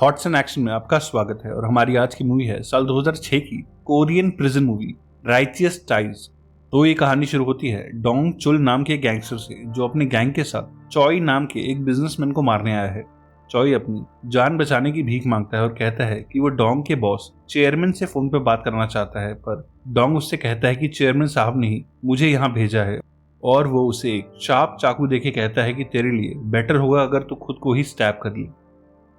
Thoughts and action में आपका स्वागत है और हमारी आज की मूवी है साल 2006 की Korean prison movie righteous ties. तो ये कहानी शुरू होती है डोंग चुल नाम के गैंगस्टर से, जो अपने गैंग के साथ चॉय नाम के एक बिजनेसमैन को मारने आया है। चॉय अपनी जान बचाने की भीख मांगता है और कहता है कि वो डोंग के बॉस चेयरमैन से फोन पर बात करना चाहता है, पर डोंग उससे कहता है कि चेयरमैन साहब ने ही मुझे यहाँ भेजा है और वो उसे एक शार्प चाकू देके कहता है कि तेरे लिए बेटर होगा अगर तू खुद को ही स्टैब कर ले।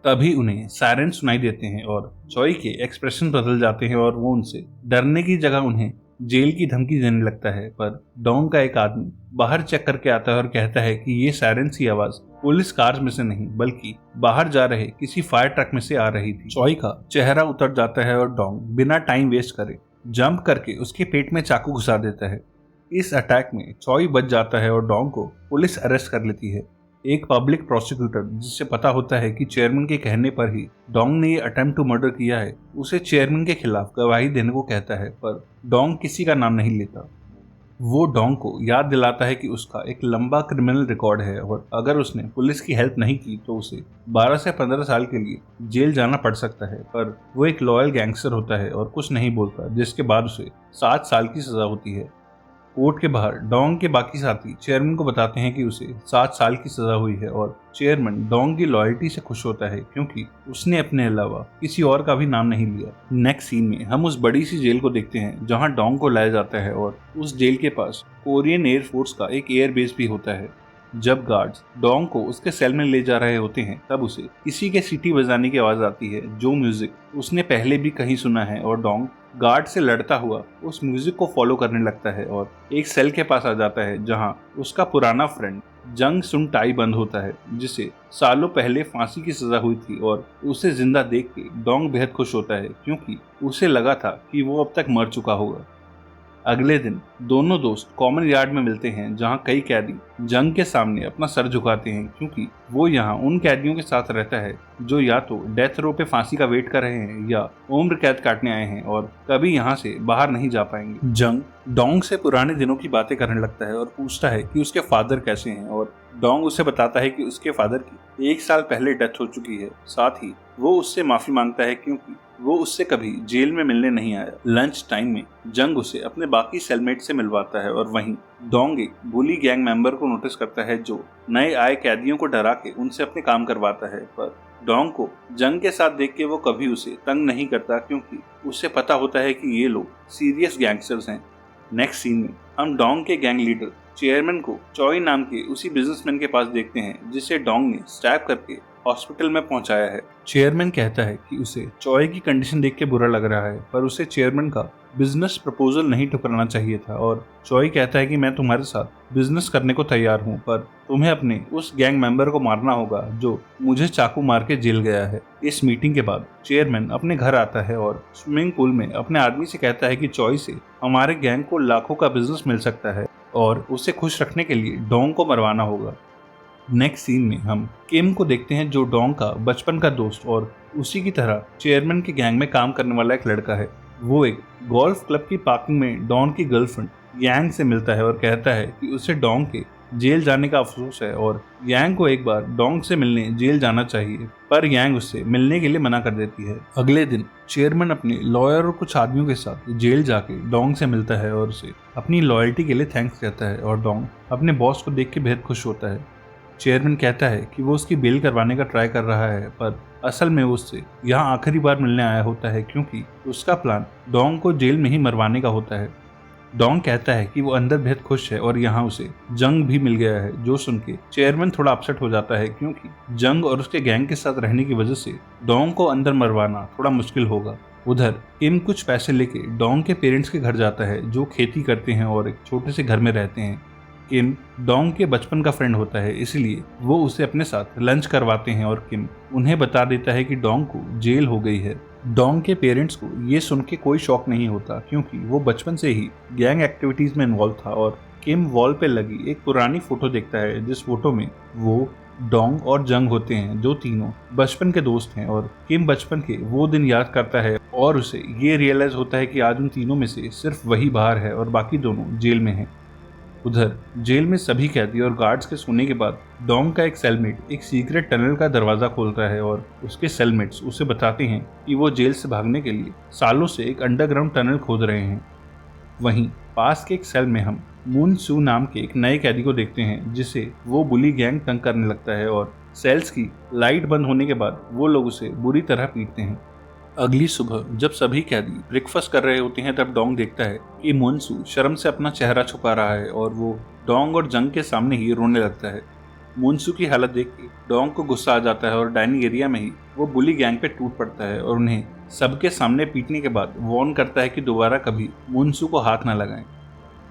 तभी उन्हें सायरन सुनाई देते हैं और चॉय के एक्सप्रेशन बदल जाते हैं और वो उनसे डरने की जगह उन्हें जेल की धमकी देने लगता है। पर डोंग का एक आदमी बाहर चेक करके आता है और कहता है कि ये सायरन की आवाज पुलिस कार में से नहीं बल्कि बाहर जा रहे किसी फायर ट्रक में से आ रही थी। चॉय का चेहरा उतर जाता है और डोंग बिना टाइम वेस्ट करे जंप करके उसके पेट में चाकू घुसा देता है। इस अटैक में चॉय बच जाता है और डोंग को पुलिस अरेस्ट कर लेती है। एक पब्लिक प्रोसिक्यूटर जिसे पता होता है कि चेयरमैन के कहने पर ही डोंग ने ये अटेम्प्ट टू मर्डर किया है, उसे चेयरमैन के खिलाफ गवाही देने को कहता है, पर डोंग किसी का नाम नहीं लेता। वो डोंग को याद दिलाता है कि उसका एक लंबा क्रिमिनल रिकॉर्ड है और अगर उसने पुलिस की हेल्प नहीं की तो उसे 12 से 15 साल के लिए जेल जाना पड़ सकता है। पर वो एक लॉयल गैंगस्टर होता है और कुछ नहीं बोलता, जिसके बाद उसे 7 साल की सजा होती है। कोर्ट के बाहर डोंग के बाकी साथी चेयरमैन को बताते हैं कि उसे 7 साल की सजा हुई है और चेयरमैन डोंग की लॉयल्टी से खुश होता है क्योंकि उसने अपने अलावा किसी और का भी नाम नहीं लिया। नेक्स्ट सीन में हम उस बड़ी सी जेल को देखते हैं जहां डोंग को लाया जाता है और उस जेल के पास कोरियन एयरफोर्स का एक एयरबेस भी होता है। जब गार्ड्स डोंग को उसके सेल में ले जा रहे होते हैं तब उसे किसी के सीटी बजाने की आवाज आती है, जो म्यूजिक उसने पहले भी कहीं सुना है और डोंग गार्ड से लड़ता हुआ उस म्यूजिक को फॉलो करने लगता है और एक सेल के पास आ जाता है जहां उसका पुराना फ्रेंड जंग सुन टाई बंद होता है, जिसे सालों पहले फांसी की सजा हुई थी। और उसे जिंदा देख के डोंग बेहद खुश होता है क्योंकि उसे लगा था कि वो अब तक मर चुका होगा। अगले दिन दोनों दोस्त कॉमन यार्ड में मिलते हैं जहां कई कैदी जंग के सामने अपना सर झुकाते हैं क्योंकि वो यहां उन कैदियों के साथ रहता है जो या तो डेथ रो पे फांसी का वेट कर रहे हैं या उम्र कैद काटने आए हैं और कभी यहां से बाहर नहीं जा पाएंगे। जंग डोंग से पुराने दिनों की बातें करने लगता है और पूछता है कि उसके फादर कैसे हैं और डोंग उसे बताता है कि उसके फादर की 1 साल पहले डेथ हो चुकी है। साथ ही वो उससे माफी मांगता है क्योंकि वो उससे कभी जेल में मिलने नहीं आया। लंच टाइम में जंग उसे अपने बाकी सेलमेट से मिलवाता है और वहीं डोंग एक बुली गैंग मेंबर को नोटिस करता है जो नए आए कैदियों को डरा के उनसे अपने काम करवाता है। पर डोंग को जंग के साथ देख के वो कभी उसे तंग नहीं करता क्योंकि उसे पता होता है कि ये लोग सीरियस गैंगस्टर्स हैं। नेक्स्ट सीन में हम डोंग के गैंग लीडर चेयरमैन को चॉय नाम के उसी बिजनेसमैन के पास देखते हैं जिसे डोंग ने स्टैब करके हॉस्पिटल में पहुंचाया है। चेयरमैन कहता है कि उसे चॉय की कंडीशन देख के बुरा लग रहा है, पर उसे चेयरमैन का बिजनेस प्रपोजल नहीं ठुकराना चाहिए था। और चॉय कहता है कि मैं तुम्हारे साथ बिजनेस करने को तैयार हूँ, पर तुम्हें अपने उस गैंग मेंबर को मारना होगा जो मुझे चाकू मार के जेल गया है। इस मीटिंग के बाद चेयरमैन अपने घर आता है और स्विमिंग पूल में अपने आदमी से कहता है कि चॉय से हमारे गैंग को लाखों का बिजनेस मिल सकता है और उसे खुश रखने के लिए डोंग को मरवाना होगा। नेक्स्ट सीन में हम किम को देखते हैं जो डोंग का बचपन का दोस्त और उसी की तरह चेयरमैन के गैंग में काम करने वाला एक लड़का है। वो एक गोल्फ क्लब की पार्किंग में डोंग की गर्लफ्रेंड यांग से मिलता है और कहता है कि उसे डोंग के जेल जाने का अफसोस है और यांग को एक बार डोंग से मिलने जेल जाना चाहिए, पर यांग उससे मिलने के लिए मना कर देती है। अगले दिन चेयरमैन अपने लॉयर और कुछ आदमियों के साथ जेल जाके डोंग से मिलता है और उसे अपनी लॉयल्टी के लिए थैंक्स कहता है और डोंग अपने बॉस को देख के बेहद खुश होता है। चेयरमैन कहता है कि वो उसकी बेल करवाने का ट्राई कर रहा है, पर असल में वो उससे यहाँ आखिरी बार मिलने आया होता है क्योंकि उसका प्लान डोंग को जेल में ही मरवाने का होता है। डोंग कहता है कि वो अंदर बेहद खुश है और यहाँ उसे जंग भी मिल गया है, जो सुन के चेयरमैन थोड़ा अपसेट हो जाता है क्योंकि जंग और उसके गैंग के साथ रहने की वजह से डोंग को अंदर मरवाना थोड़ा मुश्किल होगा। उधर किम कुछ पैसे लेके डोंग के पेरेंट्स के घर जाता है जो खेती करते हैं और एक छोटे से घर में रहते हैं। किम डोंग के बचपन का फ्रेंड होता है, इसलिए वो उसे अपने साथ लंच करवाते हैं और किम उन्हें बता देता है कि डोंग को जेल हो गई है। डोंग के पेरेंट्स को ये सुन के कोई शौक नहीं होता क्योंकि वो बचपन से ही गैंग एक्टिविटीज में इन्वॉल्व था। और किम वॉल पे लगी एक पुरानी फोटो देखता है जिस फोटो में वो डोंग और जंग होते हैं जो तीनों बचपन के दोस्त हैं। और किम बचपन के वो दिन याद करता है और उसे ये रियलाइज होता है कि आज उन तीनों में से सिर्फ वही बाहर है और बाकी दोनों जेल में हैं। उधर जेल में सभी कैदी और गार्ड्स के सोने के बाद डोंग का एक सेलमेट एक सीक्रेट टनल का दरवाजा खोलता है और उसके सेलमेट्स उसे बताते हैं कि वो जेल से भागने के लिए सालों से एक अंडरग्राउंड टनल खोद रहे हैं। वहीं पास के एक सेल में हम मून सू नाम के एक नए कैदी को देखते हैं जिसे वो बुली गैंग तंग करने लगता है और सेल्स की लाइट बंद होने के बाद वो लोग उसे बुरी तरह पीटते हैं। अगली सुबह जब सभी कैदी ब्रेकफास्ट कर रहे होते हैं तब डोंग देखता है कि मुनसू शर्म से अपना चेहरा छुपा रहा है और वो डोंग और जंग के सामने ही रोने लगता है। मुनसू की हालत देख के डोंग को गुस्सा आ जाता है और डाइनिंग एरिया में ही वो बुली गैंग पे टूट पड़ता है और उन्हें सबके सामने पीटने के बाद वार्न करता है कि दोबारा कभी मुनसू को हाथ न लगाएं।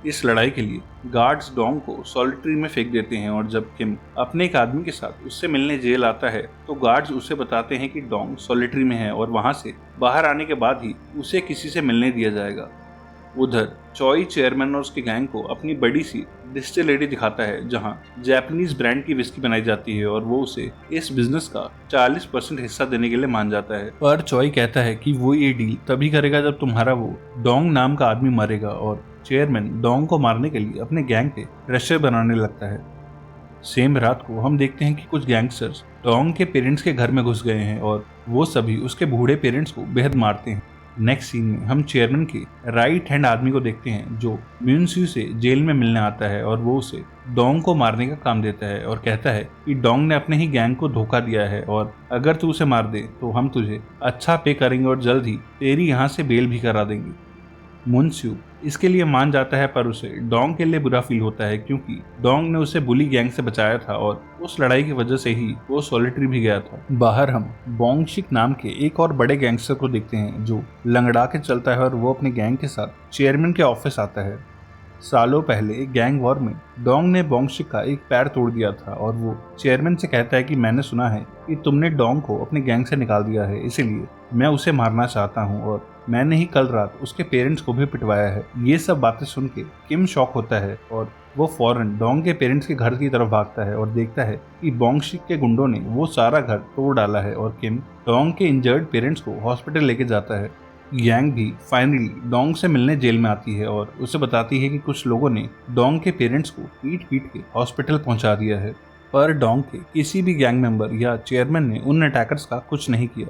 इस लड़ाई के लिए गार्ड्स डोंग को सॉलिटरी में फेंक देते हैं और जब किम अपने एक आदमी के साथ उससे मिलने जेल आता है तो गार्ड्स उसे बताते हैं कि डोंग सॉलिटरी में है और वहां से बाहर आने के बाद ही उसे किसी से मिलने दिया जाएगा। उधर चॉई चेयरमैन और उसकी गैंग को अपनी बड़ी सी डिस्टिलरी दिखाता है जहां जापानीज ब्रांड की विस्की बनाई जाती है और वो उसे इस बिजनेस का 40% हिस्सा देने के लिए मान जाता है। पर चॉई कहता है कि वो ये डील तभी करेगा जब तुम्हारा वो डोंग नाम का आदमी मरेगा और चेयरमैन डोंग को मारने के लिए अपने गैंग पे प्रेशर बनाने लगता है। सेम रात को हम देखते हैं कि कुछ गैंगस्टर्स डोंग के पेरेंट्स के घर में घुस गए हैं और वो सभी उसके बूढ़े पेरेंट्स को बेहद मारते हैं। नेक्स्ट सीन में हम चेयरमैन के राइट हैंड आदमी को देखते हैं जो म्यूनसू से जेल में मिलने आता है और वो उसे डोंग को मारने का काम देता है और कहता है कि डोंग ने अपने ही गैंग को धोखा दिया है और अगर तू उसे मार दे तो हम तुझे अच्छा पे करेंगे और जल्द ही तेरी यहाँ से बेल भी करा देंगे। मुनसू इसके लिए मान जाता है पर उसे डोंग के लिए बुरा फील होता है क्योंकि डोंग ने उसे बुली गैंग से बचाया था और उस लड़ाई की वजह से ही वो सॉलिटरी भी गया था। बाहर हम बोंगशिक नाम के एक और बड़े गैंगस्टर को देखते हैं जो लंगड़ा के चलता है और वो अपने गैंग के साथ चेयरमैन के ऑफिस आता है। सालों पहले एक गैंग वॉर में डोंग ने बोंगशिक का एक पैर तोड़ दिया था और वो चेयरमैन से कहता है कि मैंने सुना है कि तुमने डोंग को अपने गैंग से निकाल दिया है, इसीलिए मैं उसे मारना चाहता हूँ और मैंने ही कल रात उसके पेरेंट्स को भी पिटवाया है। ये सब बातें सुन के किम शॉक होता है और वो फौरन डोंग के पेरेंट्स के घर की तरफ भागता है और देखता है कि बोंगशिक के गुंडों ने वो सारा घर तोड़ डाला है और किम डोंग के इंजर्ड पेरेंट्स को हॉस्पिटल लेके जाता है। यांग भी फाइनली डोंग से मिलने जेल में आती है और उसे बताती है कि कुछ लोगों ने डोंग के पेरेंट्स को पीट पीट के हॉस्पिटल पहुंचा दिया है, पर डोंग के किसी भी गैंग मेंबर या चेयरमैन ने उन अटैकर्स का कुछ नहीं किया।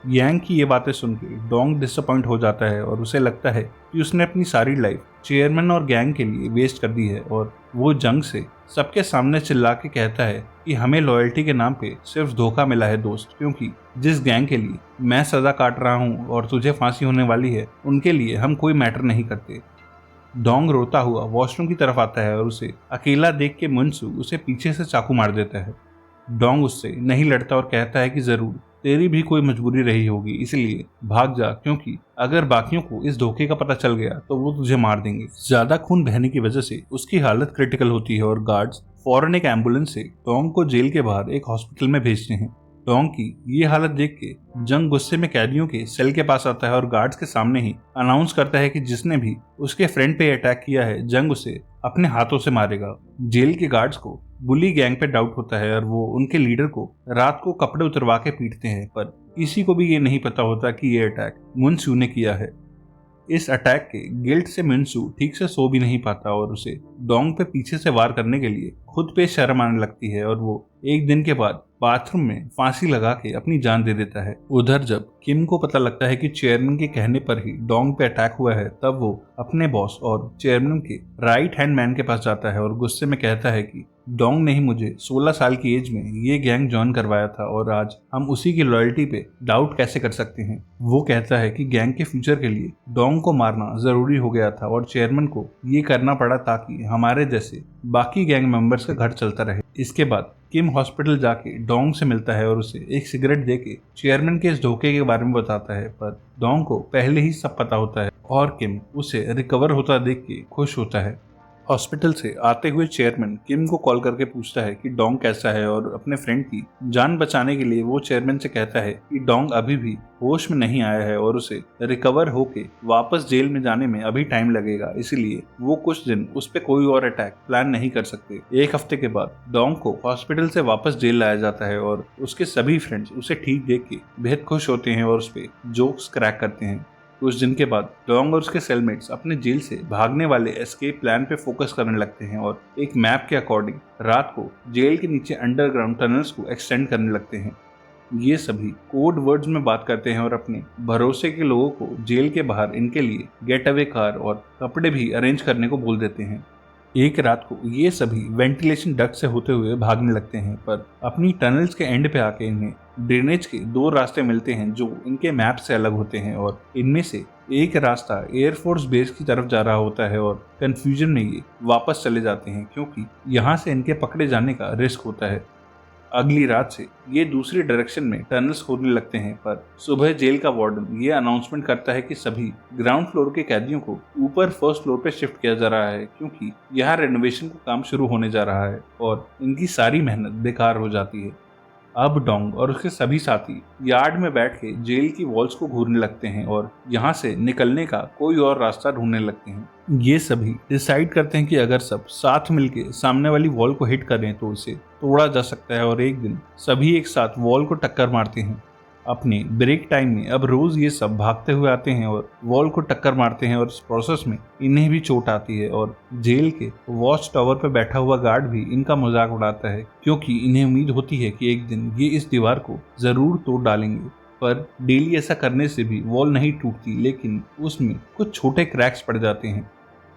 यांग की ये बातें सुन के डोंग डिसअपॉइंट हो जाता है और उसे लगता है कि उसने अपनी सारी लाइफ चेयरमैन और गैंग के लिए वेस्ट कर दी है और वो जंग से सबके सामने चिल्ला के कहता है कि हमें लॉयल्टी के नाम पे सिर्फ धोखा मिला है दोस्त, क्योंकि जिस गैंग के लिए मैं सजा काट रहा हूँ और तुझे फांसी होने वाली है उनके लिए हम कोई मैटर नहीं करते। डोंग रोता हुआ वॉशरूम की तरफ आता है और उसे अकेला देख के मुनसू उसे पीछे से चाकू मार देता है। डोंग उससे नहीं लड़ता और कहता है कि जरूर तेरी भी कोई मजबूरी रही होगी, इसलिए भाग जा, क्योंकि अगर बाकियों को इस धोखे का पता चल गया तो वो तुझे मार देंगे। ज्यादा खून बहने की वजह से उसकी हालत क्रिटिकल होती है और गार्ड्स फौरन एक एम्बुलेंस से डोंग को जेल के बाहर एक हॉस्पिटल में भेजते हैं। डोंग की ये हालत देख के जंग गुस्से में कैदियों के सेल के पास आता है और गार्ड्स के सामने ही अनाउंस करता है कि जिसने भी उसके फ्रेंड पे अटैक किया है जंग उसे अपने हाथों से मारेगा। जेल के गार्ड्स को बुली गैंग पे डाउट होता है और वो उनके लीडर को रात को कपड़े उतरवा के पीटते हैं, पर किसी को भी ये नहीं पता होता कि ये अटैक मुनसू ने किया है। इस अटैक के गिल्ट से मुनसू ठीक से सो भी नहीं पाता और उसे डोंग पे पीछे से वार करने के लिए खुद पे शर्म आने लगती है और वो एक दिन के बाद बाथरूम में फांसी लगा के अपनी जान दे देता है। उधर जब किम को पता लगता है कि चेयरमैन के कहने पर ही डोंग पे अटैक हुआ है तब वो अपने बॉस और चेयरमैन के राइट हैंड मैन के पास जाता है और गुस्से में कहता है कि डोंग ने ही मुझे 16 साल की एज में ये गैंग ज्वाइन करवाया था और आज हम उसी की लॉयल्टी पे डाउट कैसे कर सकते हैं। वो कहता है कि गैंग के फ्यूचर के लिए डोंग को मारना जरूरी हो गया था और चेयरमैन को ये करना पड़ा ताकि हमारे जैसे बाकी गैंग मेंबर्स का घर चलता रहे। इसके बाद किम हॉस्पिटल जाके डोंग से मिलता है और उसे एक सिगरेट देके चेयरमैन के इस धोखे के बारे में बताता है, पर डोंग को पहले ही सब पता होता है और किम उसे रिकवर होता देख के खुश होता है। हॉस्पिटल से आते हुए चेयरमैन किम को कॉल करके पूछता है कि डोंग कैसा है और अपने फ्रेंड की जान बचाने के लिए वो चेयरमैन से कहता है कि डोंग अभी भी होश में नहीं आया है और उसे रिकवर होके वापस जेल में जाने में अभी टाइम लगेगा, इसीलिए वो कुछ दिन उस पे कोई और अटैक प्लान नहीं कर सकते। एक हफ्ते के बाद डोंग को हॉस्पिटल से वापस जेल लाया जाता है और उसके सभी फ्रेंड्स उसे ठीक देख के बेहद खुश होते हैं और उस पे जोक्स क्रैक करते हैं। कुछ दिन के बाद डोंग और उसके सेलमेट्स अपने जेल से भागने वाले एस्केप प्लान पे फोकस करने लगते हैं और एक मैप के अकॉर्डिंग रात को जेल के नीचे अंडरग्राउंड टनल्स को एक्सटेंड करने लगते हैं। ये सभी कोड वर्ड्स में बात करते हैं और अपने भरोसे के लोगों को जेल के बाहर इनके लिए गेट अवे कार और कपड़े भी अरेंज करने को बोल देते हैं। एक रात को ये सभी वेंटिलेशन डक्ट से होते हुए भागने लगते हैं, पर अपनी टनल्स के एंड पे आके इन्हें ड्रेनेज के 2 रास्ते मिलते हैं जो इनके मैप से अलग होते हैं और इनमें से एक रास्ता एयरफोर्स बेस की तरफ जा रहा होता है और कंफ्यूजन में ये वापस चले जाते हैं क्योंकि यहाँ से इनके पकड़े जाने का रिस्क होता है। अगली रात से ये दूसरी डायरेक्शन में टनल्स खोदने लगते हैं, पर सुबह जेल का वार्डन ये अनाउंसमेंट करता है कि सभी ग्राउंड फ्लोर के कैदियों को ऊपर फर्स्ट फ्लोर पे शिफ्ट किया जा रहा है क्योंकि यहाँ रेनोवेशन का काम शुरू होने जा रहा है और इनकी सारी मेहनत बेकार हो जाती है। अब डोंग और उसके सभी साथी यार्ड में बैठ के जेल की वॉल्स को घूरने लगते हैं और यहाँ से निकलने का कोई और रास्ता ढूंढने लगते हैं। ये सभी डिसाइड करते हैं कि अगर सब साथ मिलके सामने वाली वॉल को हिट करें तो उसे तोड़ा जा सकता है और एक दिन सभी एक साथ वॉल को टक्कर मारते हैं। अपने ब्रेक टाइम में अब रोज ये सब भागते हुए आते हैं और वॉल को टक्कर मारते हैं और इस प्रोसेस में इन्हें भी चोट आती है और जेल के वॉच टावर पर बैठा हुआ गार्ड भी इनका मजाक उड़ाता है क्योंकि इन्हें उम्मीद होती है कि एक दिन ये इस दीवार को जरूर तोड़ डालेंगे। पर डेली ऐसा करने से भी वॉल नहीं टूटती, लेकिन उसमें कुछ छोटे क्रैक्स पड़ जाते हैं।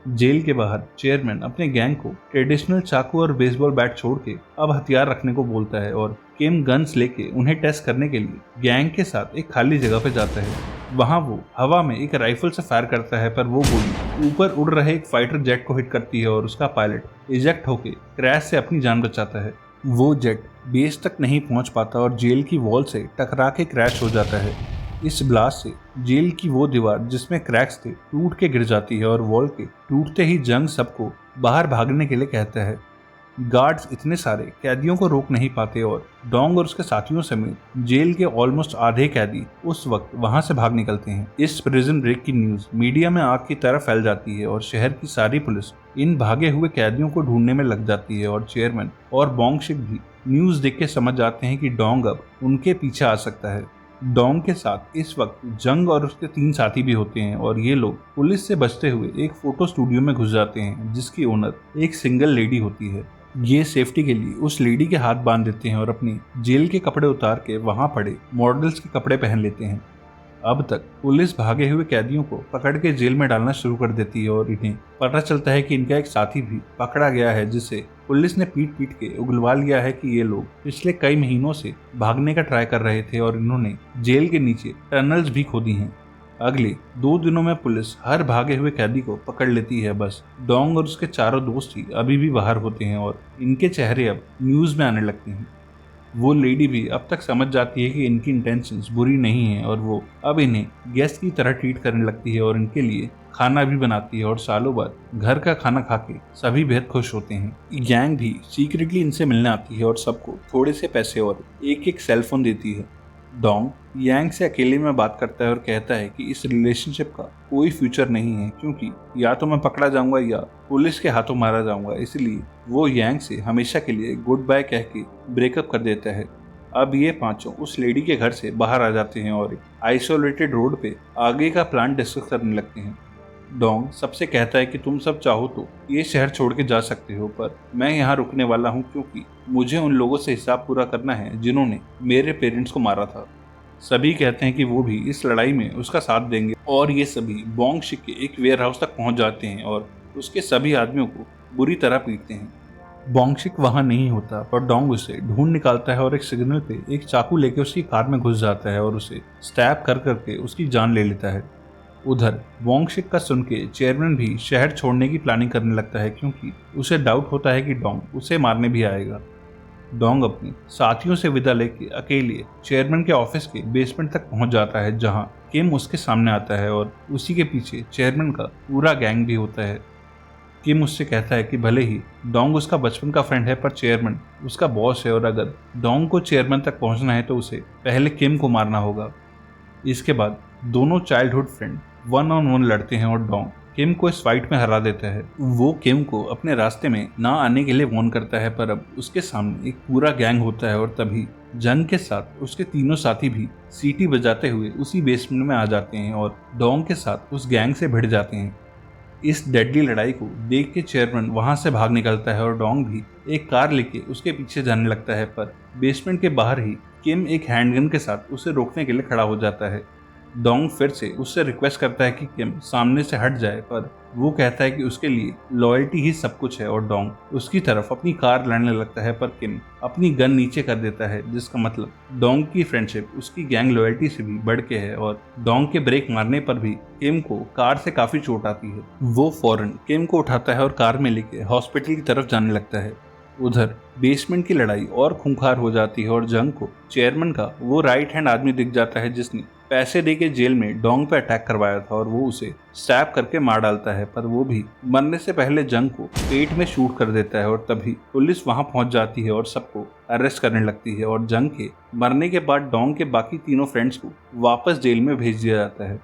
जेल के बाहर चेयरमैन अपने गैंग को ट्रेडिशनल चाकू और बेसबॉल बैट छोड़ के अब हथियार रखने को बोलता है और किम गन्स लेके उन्हें टेस्ट करने के लिए गैंग के साथ एक खाली जगह पे जाता है। वहां वो हवा में एक राइफल से फायर करता है, पर वो गोली ऊपर उड़ रहे एक फाइटर जेट को हिट करती है और उसका पायलट इजेक्ट होके क्रैश से अपनी जान बचाता है। वो जेट बेस तक नहीं पहुंच पाता और जेल की वॉल से टकरा के क्रैश हो जाता है। इस ब्लास्ट से जेल की वो दीवार जिसमें क्रैक्स थे टूट के गिर जाती है और वॉल के टूटते ही जंग सबको बाहर भागने के लिए कहता है। गार्ड्स इतने सारे कैदियों को रोक नहीं पाते और डोंग और उसके साथियों समेत जेल के ऑलमोस्ट आधे कैदी उस वक्त वहां से भाग निकलते हैं। इस प्रिजन ब्रेक की न्यूज मीडिया में आग की तरह फैल जाती है और शहर की सारी पुलिस इन भागे हुए कैदियों को ढूंढने में लग जाती है और चेयरमैन और बोंगशिक भी न्यूज देख के समझ जाते हैं कि डोंग अब उनके पीछे आ सकता है। डोंग के साथ इस वक्त जंग और उसके 3 साथी भी होते हैं और ये लोग पुलिस से बचते हुए एक फोटो स्टूडियो में घुस जाते हैं जिसकी ओनर एक सिंगल लेडी होती है। ये सेफ्टी के लिए उस लेडी के हाथ बांध देते हैं और अपनी जेल के कपड़े उतार के वहां पड़े मॉडल्स के कपड़े पहन लेते हैं। अब तक पुलिस भागे हुए कैदियों को पकड़ के जेल में डालना शुरू कर देती है और इन्हें पता चलता है कि इनका एक साथी भी पकड़ा गया है जिसे पुलिस ने पीट पीट के उगलवा लिया है कि ये लोग पिछले कई महीनों से भागने का ट्राई कर रहे थे और इन्होंने जेल के नीचे टनल्स भी खोदी हैं। अगले 2 दिनों में पुलिस हर भागे हुए कैदी को पकड़ लेती है। बस डोंग और उसके चारों दोस्त ही अभी भी बाहर होते हैं और इनके चेहरे अब न्यूज में आने लगते हैं। वो लेडी भी अब तक समझ जाती है कि इनकी इंटेंशंस बुरी नहीं है और वो अब इन्हें गेस्ट की तरह ट्रीट करने लगती है और इनके लिए खाना भी बनाती है और सालों बाद घर का खाना खा के सभी बेहद खुश होते हैं। गैंग भी सीक्रेटली इनसे मिलने आती है और सबको थोड़े से पैसे और एक सेलफोन देती है। डोंग यांग से अकेले में बात करता है और कहता है कि इस रिलेशनशिप का कोई फ्यूचर नहीं है क्योंकि या तो मैं पकड़ा जाऊंगा या पुलिस के हाथों मारा जाऊंगा, इसलिए वो यांग से हमेशा के लिए गुड बाय कह के ब्रेकअप कर देता है। अब ये पांचों उस लेडी के घर से बाहर आ जाते हैं और आइसोलेटेड रोड पे आगे का प्लान डिस्कस करने लगते हैं। डोंग सबसे कहता है कि तुम सब चाहो तो ये शहर छोड़ के जा सकते हो, पर मैं यहाँ रुकने वाला हूँ क्योंकि मुझे उन लोगों से हिसाब पूरा करना है जिन्होंने मेरे पेरेंट्स को मारा था। सभी कहते हैं कि वो भी इस लड़ाई में उसका साथ देंगे और ये सभी बोंगशिक के एक वेयर हाउस तक पहुंच जाते हैं और उसके सभी आदमियों को बुरी तरह पीटते हैं। बोंगशिक वहां नहीं होता, पर डोंग उसे ढूंढ निकालता है और एक सिग्नल पे एक चाकू लेके उसकी कार में घुस जाता है और उसे स्टैब कर करके उसकी जान ले लेता है। उधर बोंगशिक का सुन के चेयरमैन भी शहर छोड़ने की प्लानिंग करने लगता है क्योंकि उसे डाउट होता है कि डोंग उसे मारने भी आएगा। डोंग अपने साथियों से विदा लेके अकेले चेयरमैन के ऑफिस के बेसमेंट तक पहुंच जाता है जहां किम उसके सामने आता है और उसी के पीछे चेयरमैन का पूरा गैंग भी होता है। किम उससे कहता है कि भले ही डोंग उसका बचपन का फ्रेंड है, पर चेयरमैन उसका बॉस है और अगर डोंग को चेयरमैन तक पहुंचना है तो उसे पहले किम को मारना होगा। इसके बाद दोनों चाइल्डहुड फ्रेंड 1-on-1 लड़ते हैं और डोंग किम को इस फाइट में हरा देता है। वो किम को अपने रास्ते में ना आने के लिए वार्न करता है, पर अब उसके सामने एक पूरा गैंग होता है और तभी जंग के साथ उसके तीनों साथी भी सीटी बजाते हुए उसी बेसमेंट में आ जाते हैं और डोंग के साथ उस गैंग से भिड़ जाते हैं। इस डेडली लड़ाई को देख के चेयरमैन वहां से भाग निकलता है और डोंग भी एक कार लेके उसके पीछे जाने लगता है, पर बेसमेंट के बाहर ही किम एक हैंडगन के साथ उसे रोकने के लिए खड़ा हो जाता है। डोंग फिर से उससे रिक्वेस्ट करता है कि किम सामने से हट जाए, पर वो कहता है कि उसके लिए लॉयल्टी ही सब कुछ है और डोंग उसकी तरफ अपनी कार लाने लगता है, पर किम अपनी गन नीचे कर देता है, जिसका मतलब डोंग की फ्रेंडशिप उसकी गैंग लॉयल्टी से भी बढ़ के है। और डोंग के ब्रेक मारने पर भी किम को कार से काफी चोट आती है। वो फौरन किम को उठाता है और कार में लेके हॉस्पिटल की तरफ जाने लगता है। उधर बेसमेंट की लड़ाई और खूंखार हो जाती है और जंग को चेयरमैन का वो राइट हैंड आदमी दिख जाता है जिसने पैसे देके जेल में डोंग पे अटैक करवाया था, और वो उसे स्टैब करके मार डालता है, पर वो भी मरने से पहले जंग को पेट में शूट कर देता है। और तभी पुलिस वहां पहुंच जाती है और सबको अरेस्ट करने लगती है और जंग के मरने के बाद डोंग के बाकी तीनों फ्रेंड्स को वापस जेल में भेज दिया जाता है।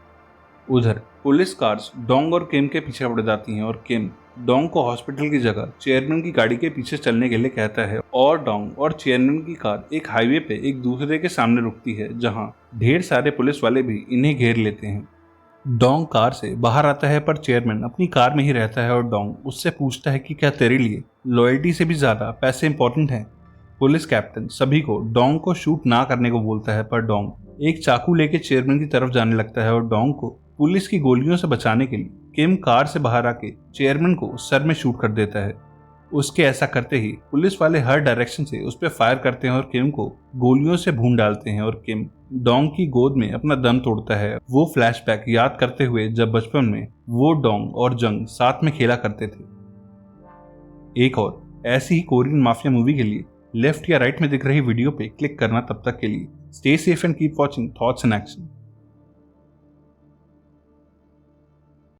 उधर पुलिस कार्स डोंग और किम के पीछे पड़ जाती हैं और किम डोंग को हॉस्पिटल की जगह चेयरमैन की गाड़ी के पीछे चलने के लिए कहता है, और डोंग और चेयरमैन की कार एक हाईवे पे एक दूसरे के सामने रुकती है, जहां ढेर सारे पुलिस वाले भी इन्हें घेर लेते हैं। डोंग कार से बाहर आता है, पर चेयरमैन अपनी कार में ही रहता है और डोंग उससे पूछता है कि क्या तेरे लिए लॉयल्टी से भी ज्यादा पैसे इंपॉर्टेंट हैं। पुलिस कैप्टन सभी को डोंग को शूट ना करने को बोलता है, पर डोंग एक चाकू लेके चेयरमैन की तरफ जाने लगता है और डोंग को पुलिस की गोलियों से बचाने के लिए किम कार से बाहर आके चेयरमैन को सर में शूट कर देता है। उसके ऐसा करते ही पुलिस वाले हर डायरेक्शन से उस पर फायर करते हैं और किम को गोलियों से भून डालते हैं और किम डोंग की गोद में अपना दम तोड़ता है, वो फ्लैशबैक याद करते हुए जब बचपन में वो डोंग और जंग साथ में खेला करते थे। एक और ऐसी ही कोरियन माफिया मूवी के लिए लेफ्ट या राइट में दिख रही वीडियो पे क्लिक करना। तब तक के लिए stay safe and keep watching thoughts and action.